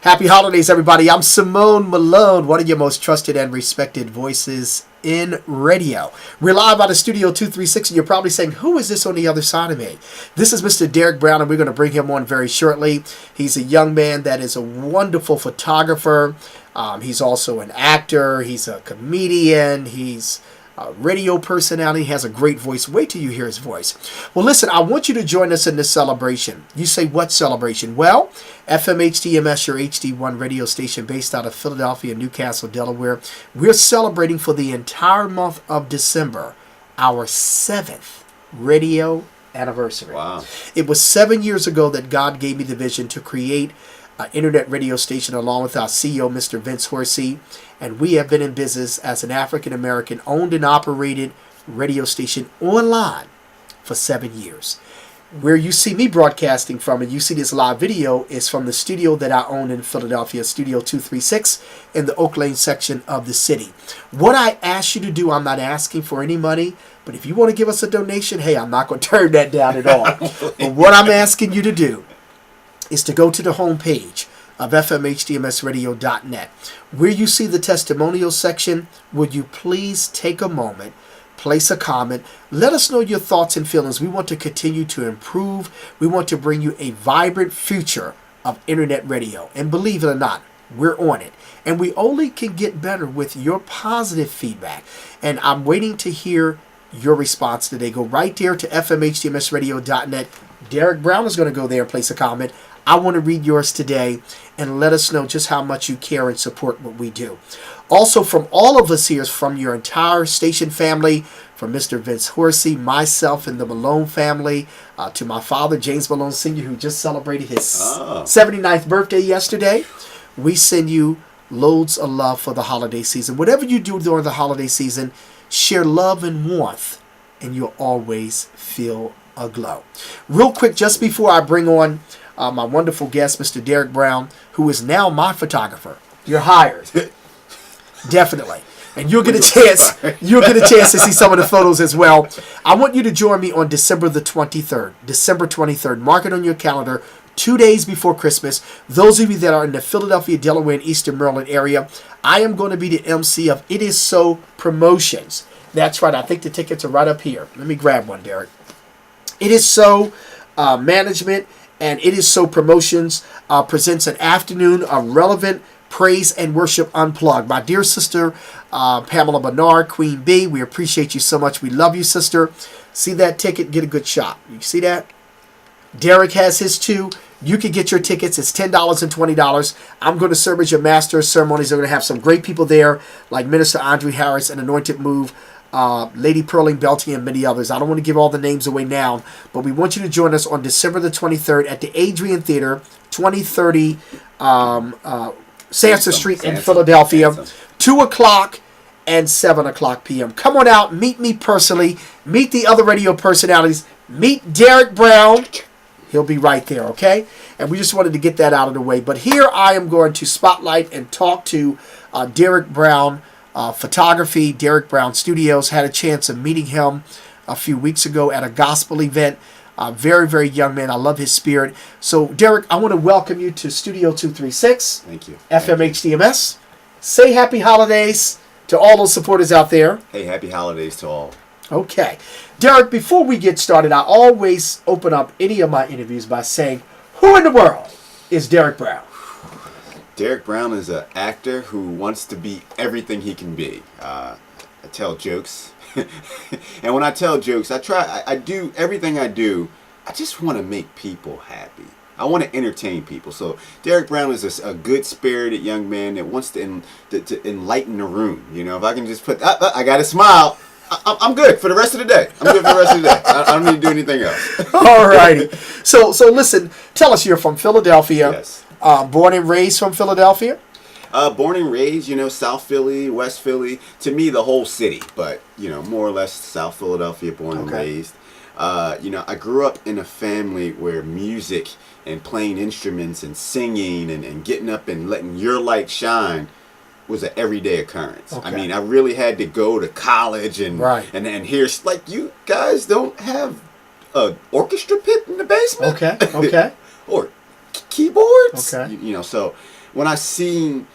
Happy holidays, everybody. I'm Simone Malone, one of your most trusted and respected voices in radio. We're live out of Studio 236, and you're probably saying, who is this on the other side of me? This is Mr. Derrick Brown, and we're going to bring him on very shortly. He's a young man that is a wonderful photographer. He's also an actor. He's a comedian. He's a radio personality, has a great voice. Wait till you hear his voice. Well, listen, I want you to join us in this celebration. You say, what celebration? Well, FMHDMS, your HD1 radio station based out of Philadelphia, Newcastle, Delaware. We're celebrating for the entire month of December our 7th radio anniversary. Wow. It was 7 years ago that God gave me the vision to create an internet radio station along with our CEO, Mr. Vince Horsey. And we have been in business as an African-American owned and operated radio station online for 7 years. Where you see me broadcasting from and you see this live video is from the studio that I own in Philadelphia, Studio 236 in the Oak Lane section of the city. What I ask you to do, I'm not asking for any money, but if you want to give us a donation, hey, I'm not going to turn that down at all. But what I'm asking you to do is to go to the homepage of fmhdmsradio.net. Where you see the testimonial section, would you please take a moment, place a comment, let us know your thoughts and feelings. We want to continue to improve. We want to bring you a vibrant future of internet radio. And believe it or not, we're on it. And we only can get better with your positive feedback. And I'm waiting to hear your response today. Go right there to fmhdmsradio.net. Derrick Brown is going to go there and place a comment. I want to read yours today and let us know just how much you care and support what we do. Also, from all of us here, from your entire station family, from Mr. Vince Horsey, myself, and the Malone family, to my father, James Malone Sr., who just celebrated his 79th birthday yesterday, we send you loads of love for the holiday season. Whatever you do during the holiday season, share love and warmth, and you'll always feel a glow. Real quick, just before I bring on my wonderful guest, Mr. Derrick Brown, who is now my photographer. You're hired. Definitely. And you'll get a chance. You'll get a chance to see some of the photos as well. I want you to join me on December the 23rd. December 23rd. Mark it on your calendar. 2 days before Christmas. Those of you that are in the Philadelphia, Delaware, and Eastern Maryland area, I am going to be the MC of It Is So Promotions. That's right. I think the tickets are right up here. Let me grab one, Derrick. It Is So Management and It Is So Promotions presents an afternoon of relevant praise and worship unplugged. My dear sister, Pamela Bernard, Queen B, we appreciate you so much. We love you, sister. See that ticket? Get a good shot. You see that? Derrick has his too. You can get your tickets. It's $10 and $20. I'm going to serve as your master of ceremonies. They're going to have some great people there, like Minister Andre Harris and Anointed Move, Lady Pearling Belty, and many others. I don't want to give all the names away now, but we want you to join us on December the 23rd at the Adrian Theater, 2030 Sansom Street in Philadelphia, 2 o'clock and 7 o'clock p.m. Come on out, meet me personally, meet the other radio personalities, meet Derrick Brown. He'll be right there, okay? And we just wanted to get that out of the way. But here I am going to spotlight and talk to Derrick Brown Photography, Derrick Brown Studios. Had a chance of meeting him a few weeks ago at a gospel event. Very, very young man. I love his spirit. So, Derrick, I want to welcome you to Studio 236. Thank you. FMHDMS. Say happy holidays to all those supporters out there. Hey, happy holidays to all. Okay. Derrick, before we get started, I always open up any of my interviews by saying, who in the world is Derrick Brown? Derrick Brown is an actor who wants to be everything he can be. I tell jokes. And when I tell jokes, I do everything I do. I just want to make people happy. I want to entertain people. So Derrick Brown is a good-spirited young man that wants to enlighten the room. You know, if I can just put, I got to smile. I'm good for the rest of the day. I'm good for the rest of the day. I don't need to do anything else. All righty. So listen, tell us, you're from Philadelphia. Yes. Born and raised from Philadelphia? Born and raised, South Philly, West Philly. To me, the whole city, but, more or less South Philadelphia, born and raised. I grew up in a family where music and playing instruments and singing and getting up and letting your light shine was an everyday occurrence. Okay. I mean, I really had to go to college and hear, like, you guys don't have an orchestra pit in the basement? Okay. Or keyboards. Okay. You know, so when I seen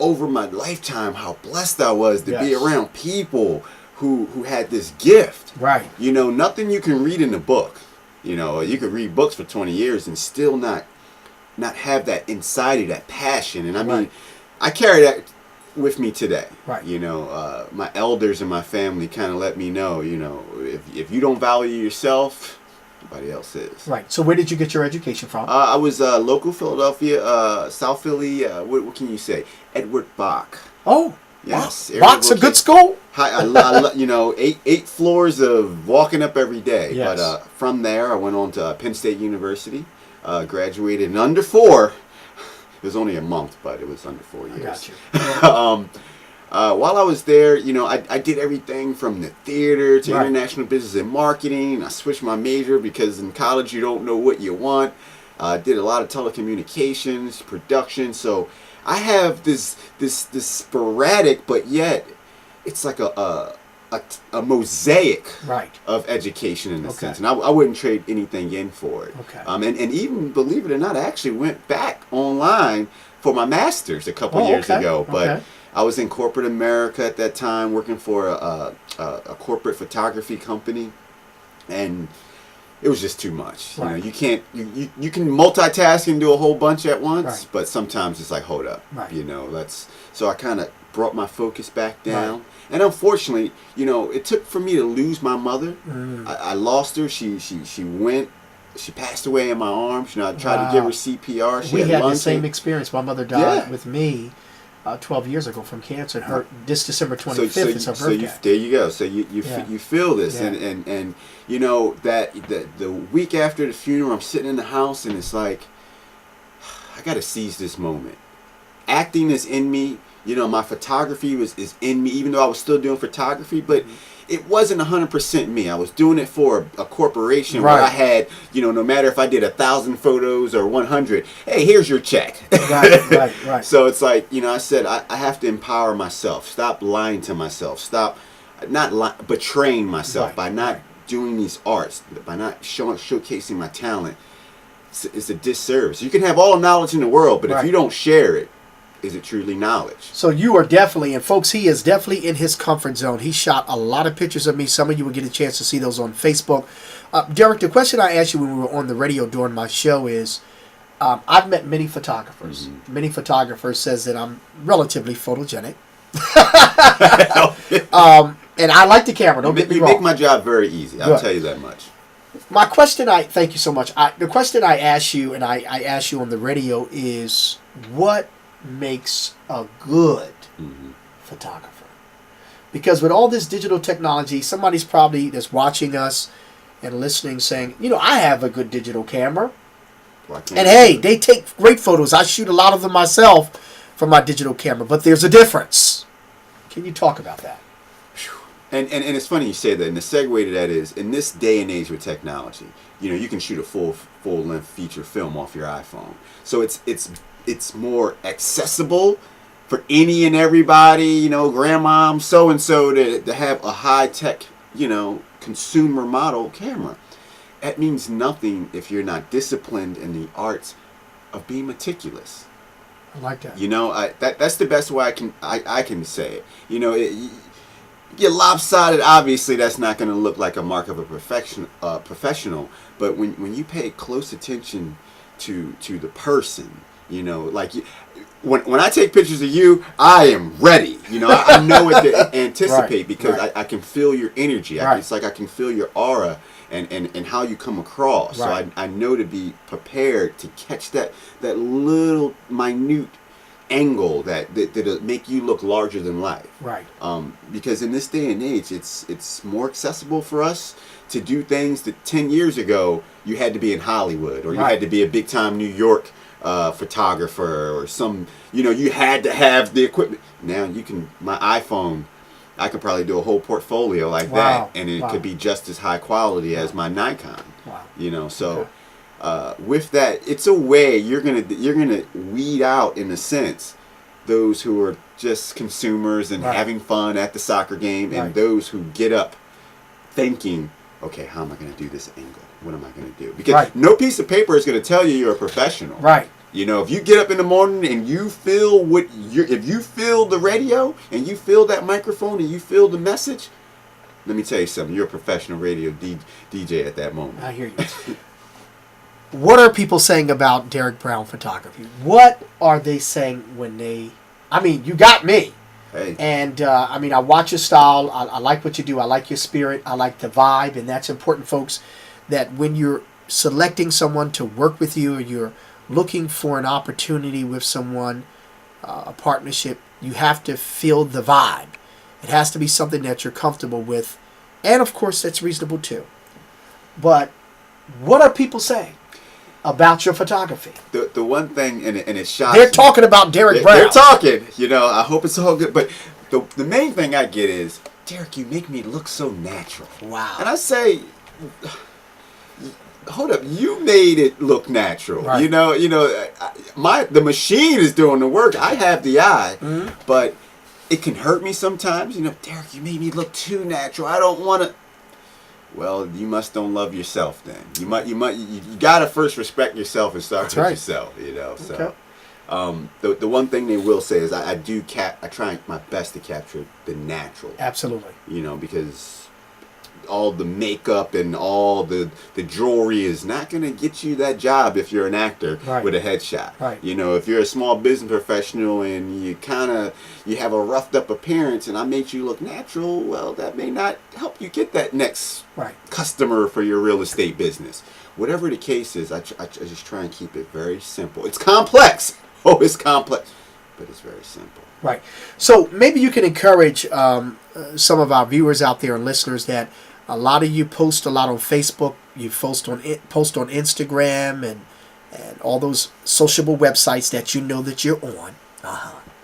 over my lifetime how blessed I was to be Yes. around people who had this gift. Right. You know, nothing you can read in a book. You know, you could read books for 20 years and still not have that inside of that passion. And I mean, Right. I carry that with me today. Right. You know, my elders in my family kind of let me know, you know, if you don't value yourself, nobody else is. Right. So where did you get your education from? I was local Philadelphia, South Philly. What can you say? Edward Bach. Oh. Yes. Wow. Bach's a good school. You know, eight floors of walking up every day. Yes. But from there, I went on to Penn State University. Graduated in under 4. It was only a month, but it was under 4 years. I got you. While I was there, you know, I did everything from the theater to Right. international business and marketing. I switched my major because in college you don't know what you want. I did a lot of telecommunications, production. So I have this sporadic, but yet it's like a mosaic Right. of education in a Okay. sense, and I wouldn't trade anything in for it. Okay. And even believe it or not, I actually went back online for my master's a couple Oh, years okay. ago. But Okay. I was in corporate America at that time, working for a corporate photography company, and it was just too much. Right. You know, you can't you can multitask and do a whole bunch at once, Right. but sometimes it's like, hold up, Right. you know. So I kind of brought my focus back down. Right. And unfortunately, you know, it took for me to lose my mother. Mm. I lost her. She passed away in my arms. You know, I tried to give her CPR. She We had the lung same cancer. experience. My mother died Yeah. with me 12 years ago from cancer. And her this December 25th So is her birthday. there you go. So you Yeah. you feel this, Yeah. and you know that the week after the funeral, I'm sitting in the house, and it's like, I got to seize this moment. Acting is in me. You know, my photography is in me, even though I was still doing photography, but it wasn't 100% me. I was doing it for a corporation where Right. I had, you know, no matter if I did 1,000 photos or 100, hey, here's your check. Right. So it's like, you know, I said, I have to empower myself. Stop lying to myself. Stop betraying myself Right, by not right. doing these arts, by not showcasing my talent. It's a disservice. You can have all the knowledge in the world, but if Right. you don't share it, is it truly knowledge? So you are definitely, and folks, he is definitely in his comfort zone. He shot a lot of pictures of me. Some of you will get a chance to see those on Facebook. Derrick, the question I asked you when we were on the radio during my show is, I've met many photographers. Mm-hmm. Many photographers says that I'm relatively photogenic. And I like the camera, don't get me You wrong. make my job very easy. I'll Good. tell you that much. My question, thank you so much. The question I asked you, and I asked you on the radio, is what makes a good photographer? Because with all this digital technology, somebody's probably that's watching us and listening saying, you know, I have a good digital camera. Well, I can't And do hey, it. they take great photos. I shoot a lot of them myself from my digital camera, but there's a difference. Can you talk about that? And it's funny you say that, and the segue to that is, in this day and age with technology, you know, you can shoot a full length feature film off your iPhone. So it's more accessible for any and everybody, you know, grandmom so and so to have a high tech, you know, consumer model camera. That means nothing if you're not disciplined in the arts of being meticulous. I like that. You know, that's the best way I can say it. You know, you're lopsided. Obviously, that's not going to look like a mark of a professional. But when you pay close attention to the person, you know, like when I take pictures of you, I am ready. You know, I know what to anticipate Right, because right. I can feel your energy. Right. It's like I can feel your aura and how you come across. Right. So I know to be prepared to catch that little minute angle that'll make you look larger than life. Right. Because in this day and age, it's more accessible for us to do things that 10 years ago you had to be in Hollywood or you Right. had to be a big time New York photographer or some, you know, you had to have the equipment. Now you can, my iPhone, I could probably do a whole portfolio like Wow. that, and it Wow. could be just as high quality as my Nikon. Wow. You know, so with that, it's a way you're gonna weed out, in a sense, those who are just consumers and Right. having fun at the soccer game, Right. and those who get up thinking, okay, how am I gonna do this angle? what am I going to do? Because Right. no piece of paper is going to tell you you're a professional. Right. You know, if you get up in the morning and you feel if you feel the radio and you feel that microphone and you feel the message, let me tell you something. You're a professional radio DJ at that moment. I hear you. What are people saying about Derrick Brown photography? What are they saying when they... I mean, you got me. Hey. And, I mean, I watch your style. I like what you do. I like your spirit. I like the vibe. And that's important, folks, that when you're selecting someone to work with you or you're looking for an opportunity with someone, a partnership, you have to feel the vibe. It has to be something that you're comfortable with. And, of course, that's reasonable, too. But what are people saying about your photography? The one thing, and it shocks They're me. talking about Derrick Brown. They're talking. You know, I hope it's all good. But the main thing I get is, Derrick, you make me look so natural. Wow. And I say, hold up, you made it look natural. Right. You know, the machine is doing the work. I have the eye, but it can hurt me sometimes. You know, Derrick, you made me look too natural. I don't want to. Well, you must don't love yourself then. You gotta first respect yourself and start with yourself. You know, so. Okay. The one thing they will say is I try my best to capture the natural. Absolutely. You know, because all the makeup and all the jewelry is not going to get you that job if you're an actor with a headshot. Right. You know, if you're a small business professional and you have a roughed up appearance and I made you look natural, well, that may not help you get that next customer for your real estate business. Whatever the case is, I just try and keep it very simple. It's complex. Oh, it's complex, but it's very simple. Right. So maybe you can encourage some of our viewers out there and listeners that a lot of you post a lot on Facebook, you post on Instagram and all those sociable websites that you know that you're on.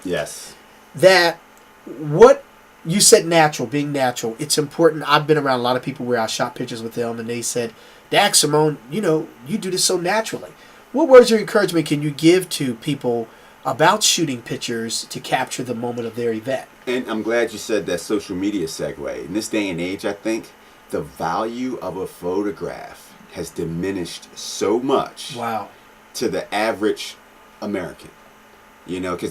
Yes. That what you said, being natural, it's important. I've been around a lot of people where I shot pictures with them and they said, Dak, Simone, you know, you do this so naturally. What words of encouragement can you give to people about shooting pictures to capture the moment of their event? And I'm glad you said that social media segue. In this day and age, I think the value of a photograph has diminished so much to the average American. You know, because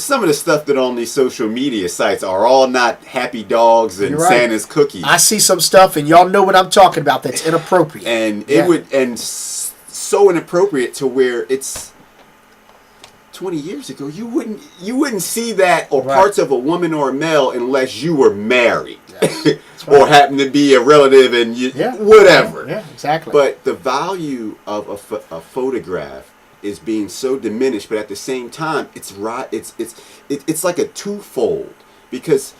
some of the stuff that on these social media sites are all not happy dogs and Santa's cookies. I see some stuff, and y'all know what I'm talking about. That's inappropriate, and so inappropriate to where it's 20 years ago. You wouldn't see that or parts of a woman or a male unless you were married or happen to be a relative and whatever. Yeah, exactly. But the value of a photograph is being so diminished, but at the same time, it's like a twofold, because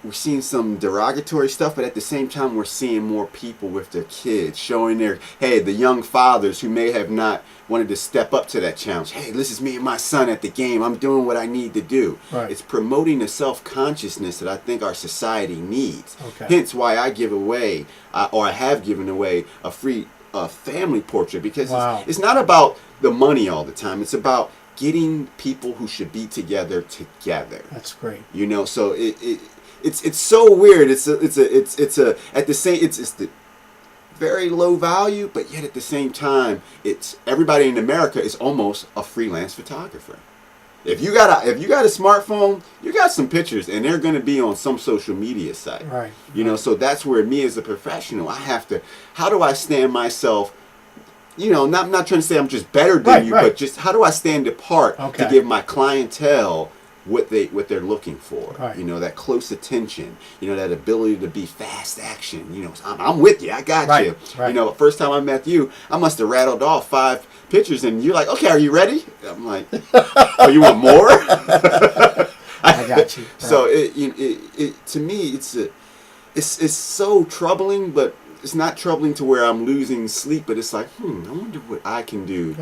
we're seeing some derogatory stuff, but at the same time, we're seeing more people with their kids showing the young fathers who may have not wanted to step up to that challenge. Hey, this is me and my son at the game. I'm doing what I need to do. Right. It's promoting a self-consciousness that I think our society needs. Okay. Hence why I give away, or I have given away, a free family portrait, because it's not about the money all the time. It's about getting people who should be together. That's great. You know, so it's so weird. It's the very low value, but yet at the same time, it's everybody in America is almost a freelance photographer. If you got a smartphone, you got some pictures, and they're going to be on some social media site. Right. You know, so that's where me as a professional, I have to. How do I stand myself? You know, not trying to say I'm just better than you, but just how do I stand apart to give my clientele what they're looking for? Right. You know, that close attention. You know, that ability to be fast action. You know, I'm with you. I got you. Right. You know, first time I met you, I must have rattled off 5 pictures, and you're like, "Okay, are you ready?" I'm like, "Oh, you want more?" I got you. Right. So it to me, it's so troubling, but it's not troubling to where I'm losing sleep. But it's like, I wonder what I can do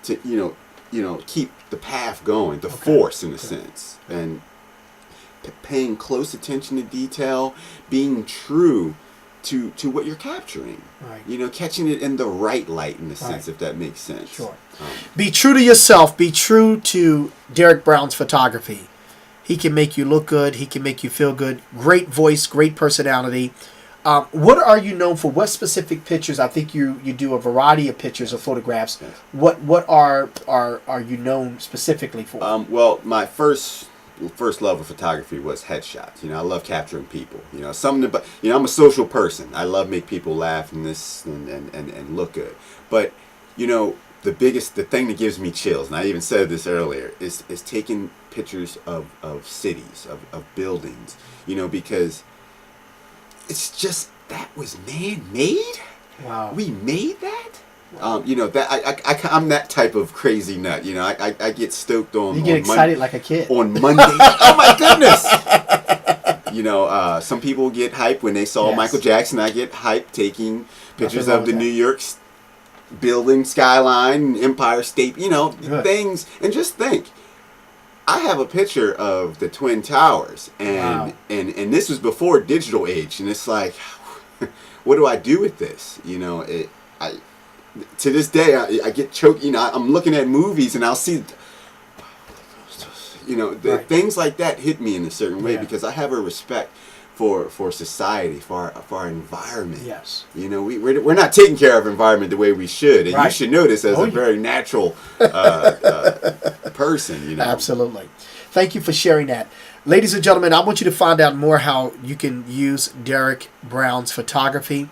to you know keep the path going, the force in a sense, and paying close attention to detail, being true to what you're capturing. Right. You know, catching it in the right light in a sense, if that makes sense. Sure. Be true to yourself. Be true to Derrick Brown's photography. He can make you look good. He can make you feel good. Great voice, great personality. What are you known for? What specific pictures? I think you do a variety of pictures or photographs. Yes. What are you known specifically for? Well, my first love of photography was headshots. I love capturing people. Something about, I'm a social person. I love make people laugh and this and look good. But, the thing that gives me chills, and I even said this earlier, is taking pictures of cities, of buildings, because it's just, that was man-made? Wow. We made that? That I'm that type of crazy nut. I get stoked on. You get excited like a kid on Monday. Oh my goodness! Some people get hyped when they saw Michael Jackson. I get hyped taking pictures of the New York building skyline, Empire State. Things, and just think. I have a picture of the Twin Towers, and this was before digital age, and it's like, what do I do with this? To this day, I get choked. I'm looking at movies and I'll see, things like that hit me in a certain way because I have a respect for society, for our environment. Yes. We're not taking care of environment the way we should, and you should know this as a very natural person. Absolutely. Thank you for sharing that. Ladies and gentlemen, I want you to find out more how you can use Derrick Brown's photography.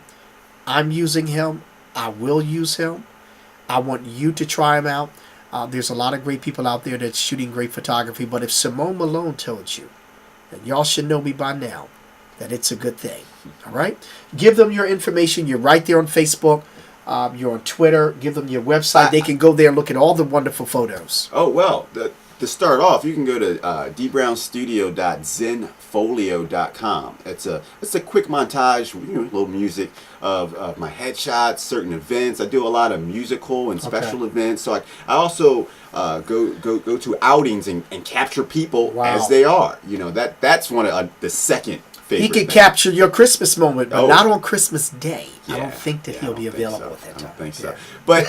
I'm using him. I will use him. I want you to try him out. There's a lot of great people out there that's shooting great photography, but if Simone Malone told you, and y'all should know me by now, that it's a good thing. All right? Give them your information. You're right there on Facebook. You're on Twitter. Give them your website. They can go there and look at all the wonderful photos. Oh, well, to start off, you can go to dbrownstudio.zenfolio.com. It's a quick montage, little music of my headshots, certain events. I do a lot of musical and special events. So I also go to outings and capture people as they are. That's one of the second favorite He can thing. capture your Christmas moment, but not on Christmas Day. I don't think that he'll be available at that time. I don't think so. But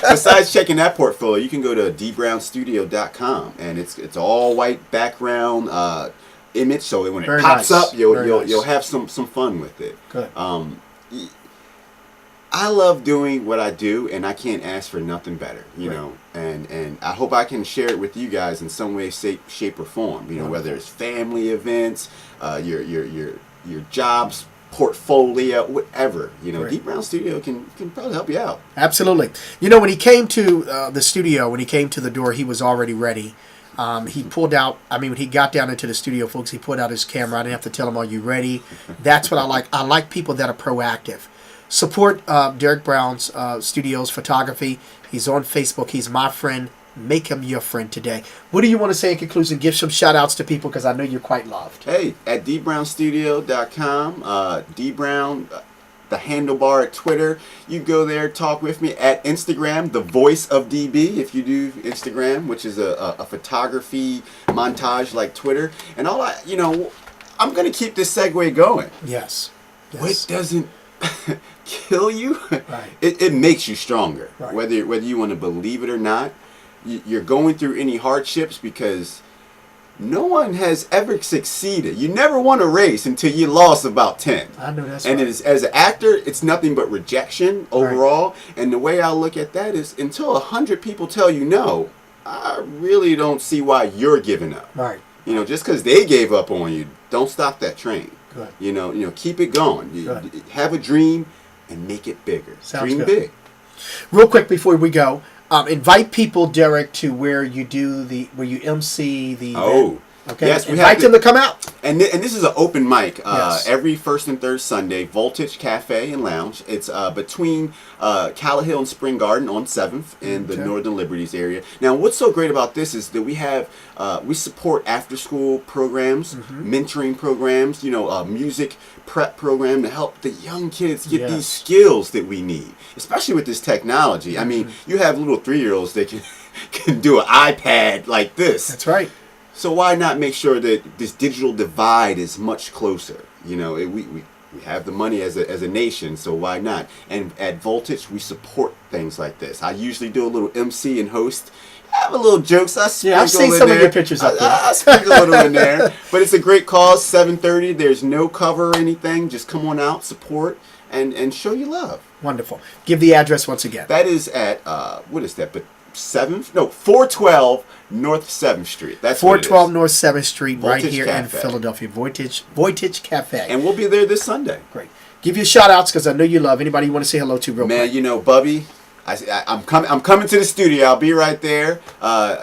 besides checking that portfolio, you can go to dbrownstudio.com, and it's all white background image, so when it pops up, you'll have some fun with it. Good. I love doing what I do, and I can't ask for nothing better, and I hope I can share it with you guys in some way, shape, or form. Whether it's family events, your jobs portfolio, whatever. Deep Brown Studio can probably help you out. Absolutely. When he came to the studio, when he came to the door, he was already ready. He pulled out, when he got down into the studio, folks, he pulled out his camera. I didn't have to tell him, are you ready? That's what I like. I like people that are proactive. Support Derrick Brown's Studios Photography. He's on Facebook. He's my friend. Make him your friend today. What do you want to say in conclusion? Give some shout outs to people because I know you're quite loved. Hey, at dbrownstudio.com, dbrown, the handlebar at Twitter. You go there, talk with me. At Instagram, the voice of DB, if you do Instagram, which is a photography montage like Twitter. And I'm going to keep this segue going. Yes. What doesn't kill you? Right. It makes you stronger. Right. Whether you want to believe it or not. You're going through any hardships because no one has ever succeeded. You never won a race until you lost about 10. I know that's and right. as an actor, it's nothing but rejection overall. Right. And the way I look at that is until 100 people tell you no, I really don't see why you're giving up. Right. Just because they gave up on you, don't stop that train. Good. Keep it going. Have a dream and make it bigger. Sounds Dream good. big. Real quick before we go. Invite people, Derrick, to where you MC the event. Okay. Yes, invite them to come out. And this is an open mic every first and third Sunday. Voltage Cafe and Lounge. It's between Callahill and Spring Garden on 7th in the Northern Liberties area. Now, what's so great about this is that we support after school programs, mentoring programs, music prep program to help the young kids get these skills that we need, especially with this technology. You have little 3-year-olds that can do an iPad like this. That's right. So why not make sure that this digital divide is much closer? We have the money as a nation, so why not? And at Voltage, we support things like this. I usually do a little MC and host. I have a little jokes. I sprinkle I've seen in some there. of your pictures up there. I sprinkle a little in there. But it's a great cause, 7:30. There's no cover or anything. Just come on out, support, and show your love. Wonderful. Give the address once again. That is at, what is that? But 412 North 7th Street. That's 412 North 7th Street, right Voltage here Cafe. in Philadelphia. Voltage Cafe. And we'll be there this Sunday. Great. Give you shout outs because I know you love. Anybody you want to say hello to real quick? Man, you know, Bubby, I'm coming to the studio. I'll be right there.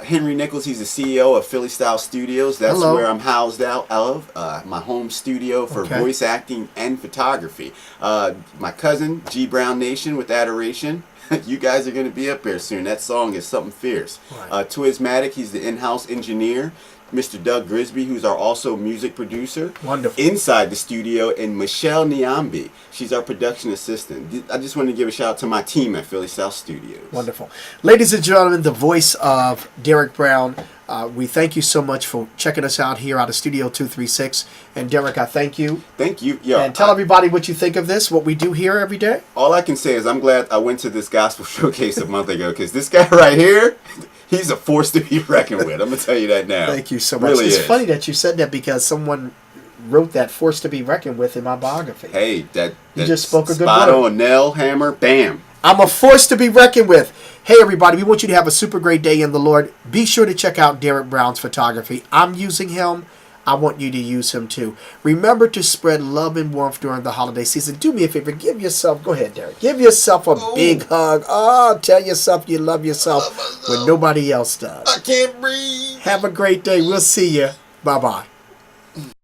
Henry Nichols, he's the CEO of Philly Style Studios. That's Hello. where I'm housed out of, my home studio for voice acting and photography. My cousin, G Brown Nation with Adoration. You guys are going to be up there soon. That song is something fierce. Right. Twismatic, he's the in-house engineer. Mr. Doug Grisby, who's our also music producer. Wonderful. Inside the studio, and Michelle Niambi. She's our production assistant. I just want to give a shout out to my team at Philly South Studios. Wonderful. Ladies and gentlemen, the voice of Derrick Brown. We thank you so much for checking us out here out of Studio 236. And Derrick, I thank you. Thank you. Yo, And tell everybody what you think of this, what we do here every day. all I can say is I'm glad I went to this gospel showcase a month ago, because this guy right here, he's a force to be reckoned with. I'm going to tell you that now. Thank you so much. Really It's is. funny that you said that because someone wrote that force to be reckoned with in my biography. Hey, that just spoke a good spot word. on, nail, hammer, bam. I'm a force to be reckoned with. Hey, everybody, we want you to have a super great day in the Lord. Be sure to check out Derrick Brown's photography. I'm using him. I want you to use him too. Remember to spread love and warmth during the holiday season. Do me a favor. Give yourself, go ahead, Derrick. Give yourself a big hug. Oh, tell yourself you love yourself when nobody else does. I can't breathe. Have a great day. We'll see you. Bye-bye.